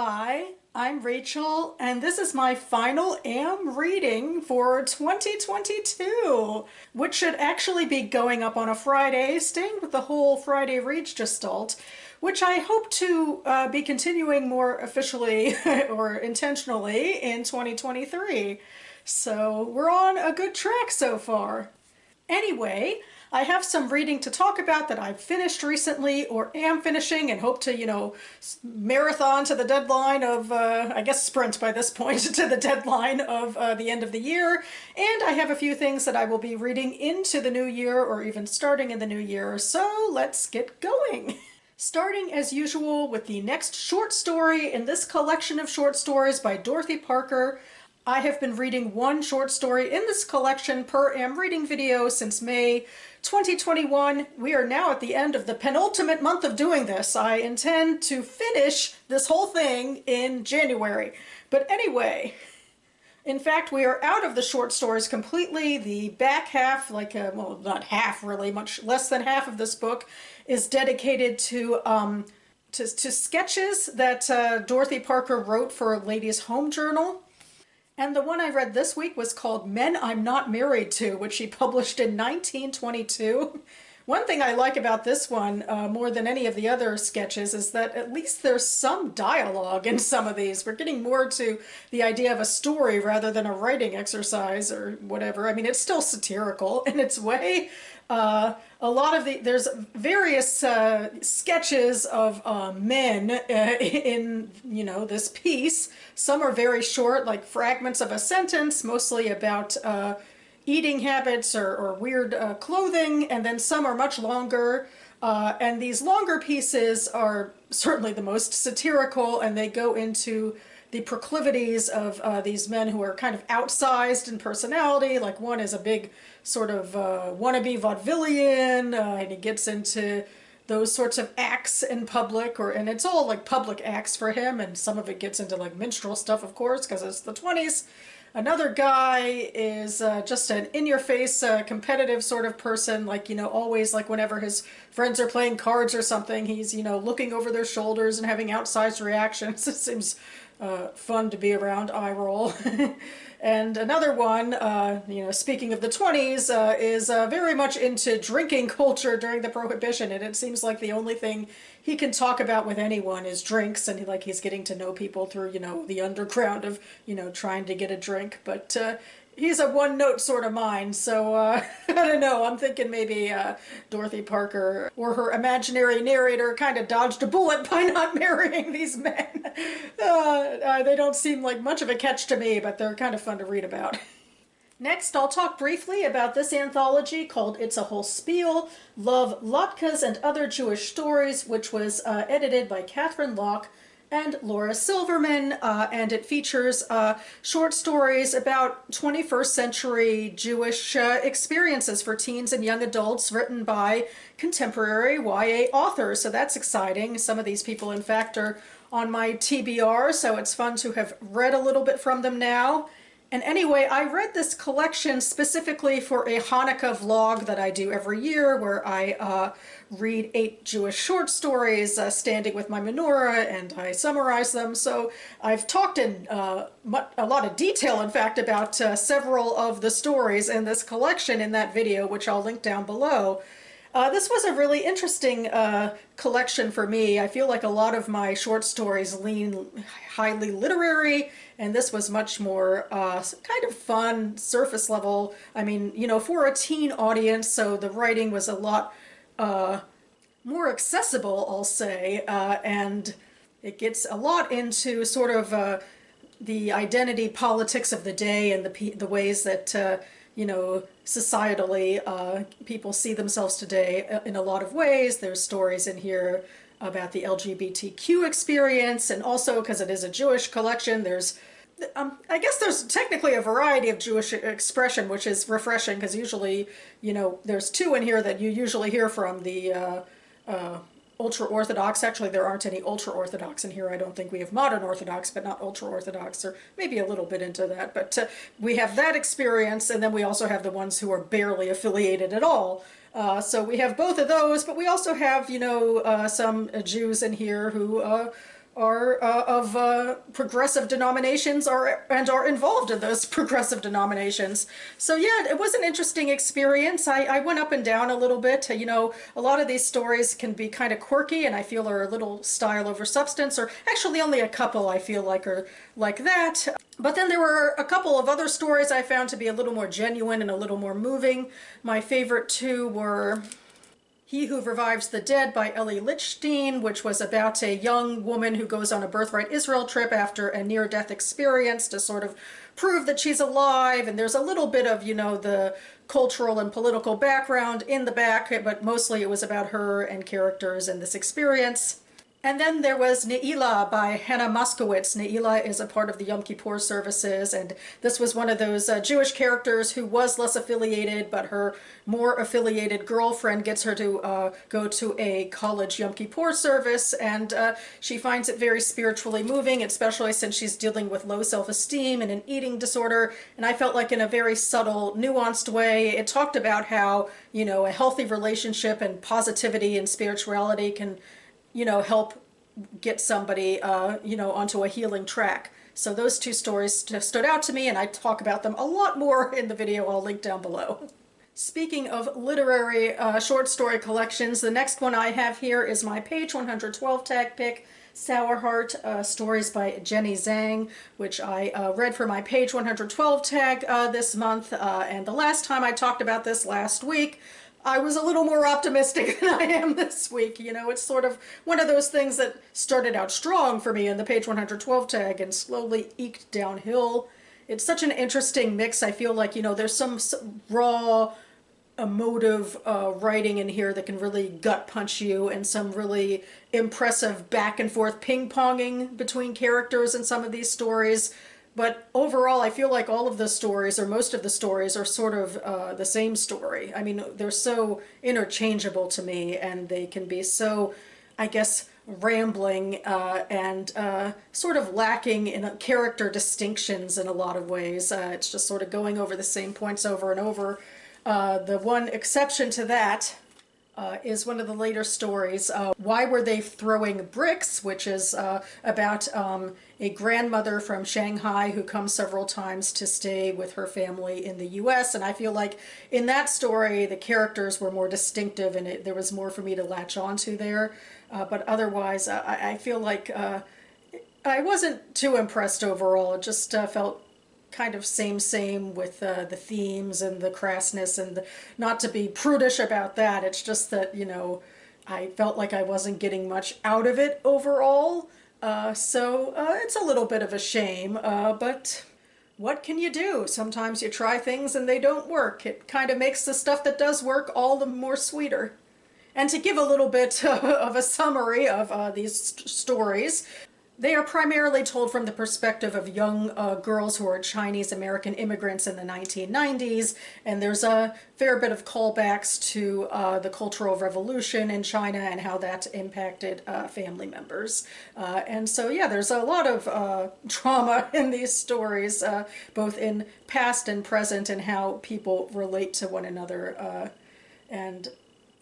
Hi, I'm Rachel, and this is my final AM reading for 2022, which should actually be going up on a Friday, staying with the whole Friday Reads Gestalt, which I hope to be continuing more officially or intentionally in 2023. So we're on a good track so far. Anyway, I have some reading to talk about that I've finished recently or am finishing and hope to, marathon to the deadline of, I guess sprint by this point, to the deadline of the end of the year. And I have a few things that I will be reading into the new year or even starting in the new year. So let's get going. Starting as usual with the next short story in this collection of short stories by Dorothy Parker. I have been reading one short story in this collection per am reading video since May 2021. We are now at the end of the penultimate month of doing this. I intend to finish this whole thing in January. But anyway, in fact, we are out of the short stories completely. The back half, well, not half really, much less than half of this book is dedicated to sketches that Dorothy Parker wrote for a Ladies' Home Journal. And the one I read this week was called Men I'm Not Married To, which she published in 1922. One thing I like about this one, more than any of the other sketches, is that at least there's some dialogue in some of these. We're getting more to the idea of a story rather than a writing exercise or whatever. I mean, it's still satirical in its way. There's various sketches of men in, this piece. Some are very short, like fragments of a sentence, mostly about eating habits or weird clothing, and then some are much longer. And these longer pieces are certainly the most satirical, and they go into the proclivities of these men who are kind of outsized in personality. Like one is a big sort of wannabe vaudevillian, and he gets into those sorts of acts in public, and it's all like public acts for him, and some of it gets into like minstrel stuff, of course, because it's the 20s. Another guy is just an in-your-face competitive sort of person, like, always like whenever his friends are playing cards or something, he's, looking over their shoulders and having outsized reactions. It seems fun to be around, eye roll. And another one, speaking of the 20s, is very much into drinking culture during the Prohibition, and it seems like the only thing he can talk about with anyone is drinks, and he's getting to know people through, the underground of, trying to get a drink. But he's a one-note sort of mind, so I don't know, I'm thinking maybe Dorothy Parker or her imaginary narrator kind of dodged a bullet by not marrying these men. They don't seem like much of a catch to me, but they're kind of fun to read about. Next, I'll talk briefly about this anthology called It's a Whole Spiel, Love, Latkes, and Other Jewish Stories, which was edited by Katherine, Locke, and Laura Silverman, and it features short stories about 21st century Jewish experiences for teens and young adults written by contemporary YA authors. So that's exciting. Some of these people, in fact, are on my TBR, so it's fun to have read a little bit from them now. And anyway, I read this collection specifically for a Hanukkah vlog that I do every year, where I read 8 Jewish short stories standing with my menorah, and I summarize them. So I've talked in a lot of detail, in fact, about several of the stories in this collection in that video, which I'll link down below. This was a really interesting collection for me. I feel like a lot of my short stories lean highly literary, and this was much more kind of fun, surface level. I mean, for a teen audience, so the writing was a lot more accessible, I'll say, and it gets a lot into sort of the identity politics of the day and the ways that societally, people see themselves today in a lot of ways. There's stories in here about the LGBTQ experience, and also, because it is a Jewish collection, there's I guess there's technically a variety of Jewish expression, which is refreshing, because usually, there's 2 in here that you usually hear from, the ultra-Orthodox. Actually, there aren't any ultra-Orthodox in here. I don't think we have modern Orthodox, but not ultra-Orthodox, or maybe a little bit into that. But we have that experience, and then we also have the ones who are barely affiliated at all. So we have both of those, but we also have, some Jews in here who are of progressive denominations and are involved in those progressive denominations. So yeah, it was an interesting experience. I went up and down a little bit. You know, a lot of these stories can be kind of quirky and I feel are a little style over substance, or actually only a couple I feel like are like that. But then there were a couple of other stories I found to be a little more genuine and a little more moving. My favorite two were He Who Revives the Dead by Ellie Lichtenstein, which was about a young woman who goes on a Birthright Israel trip after a near-death experience to sort of prove that she's alive. And there's a little bit of, you know, the cultural and political background in the back, but mostly it was about her and characters and this experience. And then there was Ne'ilah by Hannah Moskowitz. Ne'ilah is a part of the Yom Kippur services, and this was one of those Jewish characters who was less affiliated, but her more affiliated girlfriend gets her to go to a college Yom Kippur service, and she finds it very spiritually moving, especially since she's dealing with low self-esteem and an eating disorder. And I felt like in a very subtle, nuanced way, it talked about how, you know, a healthy relationship and positivity and spirituality can, you know, help get somebody, you know, onto a healing track. So those two stories stood out to me, and I talk about them a lot more in the video I'll link down below. Speaking of literary short story collections, the next one I have here is my page 112 tag pick, Sour Heart, stories by Jenny Zhang, which I read for my page 112 tag this month, and the last time I talked about this last week, I was a little more optimistic than I am this week. You know, it's sort of one of those things that started out strong for me in the page 112 tag and slowly eked downhill. It's such an interesting mix. I feel like, you know, there's some raw, emotive writing in here that can really gut punch you, and some really impressive back and forth ping-ponging between characters in some of these stories. But overall, I feel like all of the stories, or most of the stories, are sort of the same story. I mean, they're so interchangeable to me, and they can be so, I guess, rambling and sort of lacking in character distinctions in a lot of ways. It's just sort of going over the same points over and over. The one exception to that is one of the later stories, Why Were They Throwing Bricks?, which is about a grandmother from Shanghai who comes several times to stay with her family in the US. And I feel like in that story, the characters were more distinctive and there was more for me to latch onto there. But otherwise, I feel like I wasn't too impressed overall. It just felt kind of same with the themes and the crassness, and not to be prudish about that. It's just that, you know, I felt like I wasn't getting much out of it overall. So it's a little bit of a shame, but what can you do? Sometimes you try things and they don't work. It kind of makes the stuff that does work all the more sweeter. And to give a little bit of a summary of these stories, they are primarily told from the perspective of young girls who are Chinese American immigrants in the 1990s, and there's a fair bit of callbacks to the Cultural Revolution in China and how that impacted family members. And so, yeah, there's a lot of trauma in these stories, both in past and present, and how people relate to one another. And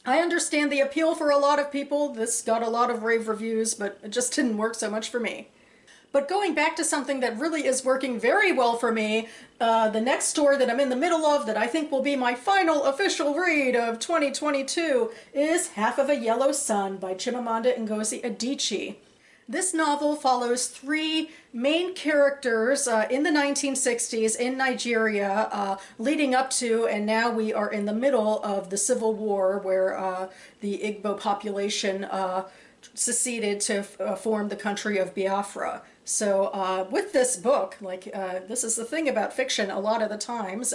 I understand the appeal for a lot of people. This got a lot of rave reviews, but it just didn't work so much for me. But going back to something that really is working very well for me, the next story that I'm in the middle of that I think will be my final official read of 2022 is Half of a Yellow Sun by Chimamanda Ngozi Adichie. This novel follows three main characters in the 1960s in Nigeria, leading up to, and now we are in the middle of, the Civil War, where the Igbo population seceded to form the country of Biafra. So with this book, like this is the thing about fiction a lot of the times,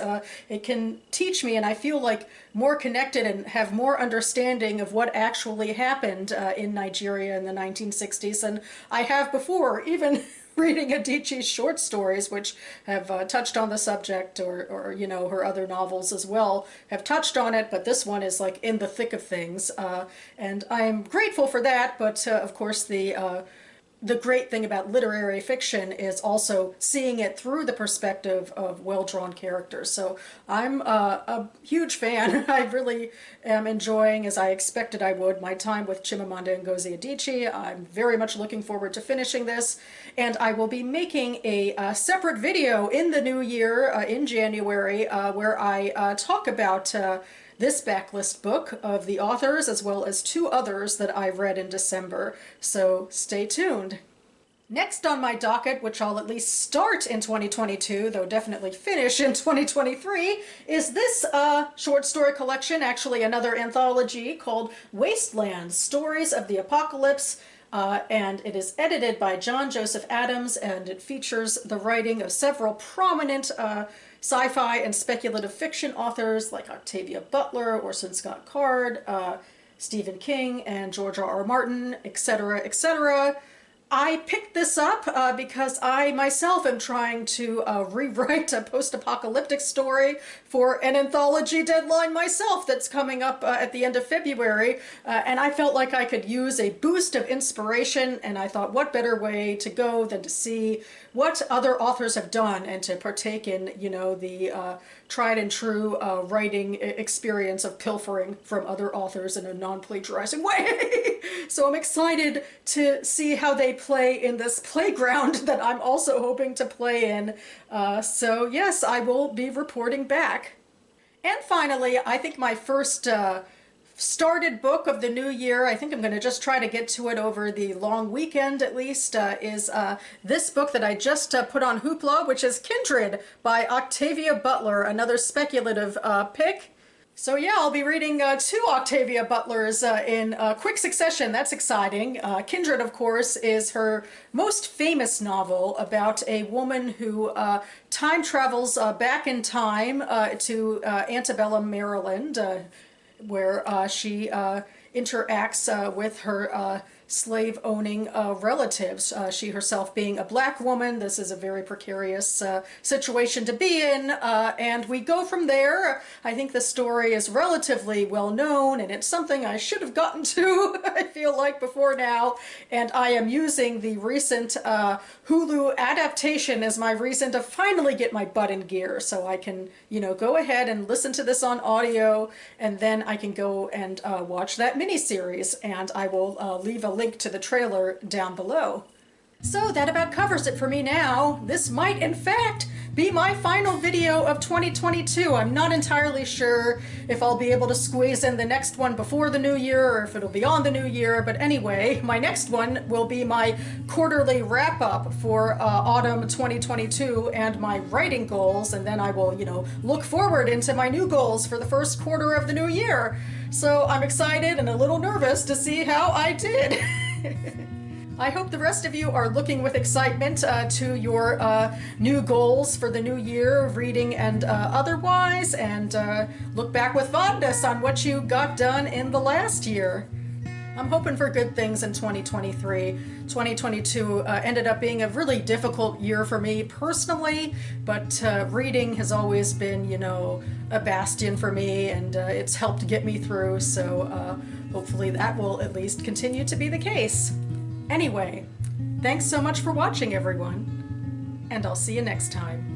it can teach me, and I feel like more connected and have more understanding of what actually happened in Nigeria in the 1960s than I have before, even reading Adichie's short stories, which have touched on the subject, or you know, her other novels as well have touched on it, but this one is like in the thick of things, and I'm grateful for that. But of course the the great thing about literary fiction is also seeing it through the perspective of well-drawn characters. So I'm a huge fan. I really am enjoying, as I expected I would, my time with Chimamanda and Ngozi Adichie. I'm very much looking forward to finishing this, and I will be making a separate video in the new year, in January, where I talk about this backlist book of the authors, as well as two others that I read in December, so stay tuned. Next on my docket, which I'll at least start in 2022, though definitely finish in 2023, is this short story collection, actually another anthology called Wasteland, Stories of the Apocalypse, and it is edited by John Joseph Adams, and it features the writing of several prominent sci-fi and speculative fiction authors like Octavia Butler, Orson Scott Card, Stephen King, and George R. R. Martin, etc., etc. I picked this up because I myself am trying to rewrite a post-apocalyptic story for an anthology deadline myself that's coming up at the end of February, and I felt like I could use a boost of inspiration, and I thought what better way to go than to see what other authors have done and to partake in, you know, the tried and true writing experience of pilfering from other authors in a non-plagiarizing way. So I'm excited to see how they play in this playground that I'm also hoping to play in. So yes, I will be reporting back. And finally, I think my first started book of the new year, I think I'm going to just try to get to it over the long weekend at least, is this book that I just put on Hoopla, which is Kindred by Octavia Butler, another speculative pick. So yeah, I'll be reading two Octavia Butlers in quick succession. That's exciting. Kindred, of course, is her most famous novel about a woman who time travels back in time to antebellum Maryland, where she interacts with her slave-owning relatives. She herself being a black woman, this is a very precarious situation to be in, and we go from there. I think the story is relatively well known, and it's something I should have gotten to, I feel like, before now, and I am using the recent Hulu adaptation as my reason to finally get my butt in gear, so I can, you know, go ahead and listen to this on audio, and then I can go and watch that miniseries, and I will leave a link to the trailer down below. So that about covers it for me now. This might, in fact, be my final video of 2022. I'm not entirely sure if I'll be able to squeeze in the next one before the new year or if it'll be on the new year, but anyway, my next one will be my quarterly wrap-up for autumn 2022 and my writing goals, and then I will, you know, look forward into my new goals for the first quarter of the new year. So I'm excited and a little nervous to see how I did. I hope the rest of you are looking with excitement to your new goals for the new year, reading and otherwise, and look back with fondness on what you got done in the last year. I'm hoping for good things in 2023. 2022 ended up being a really difficult year for me personally, but reading has always been, you know, a bastion for me, and it's helped get me through, so hopefully that will at least continue to be the case. Anyway, thanks so much for watching, everyone, and I'll see you next time.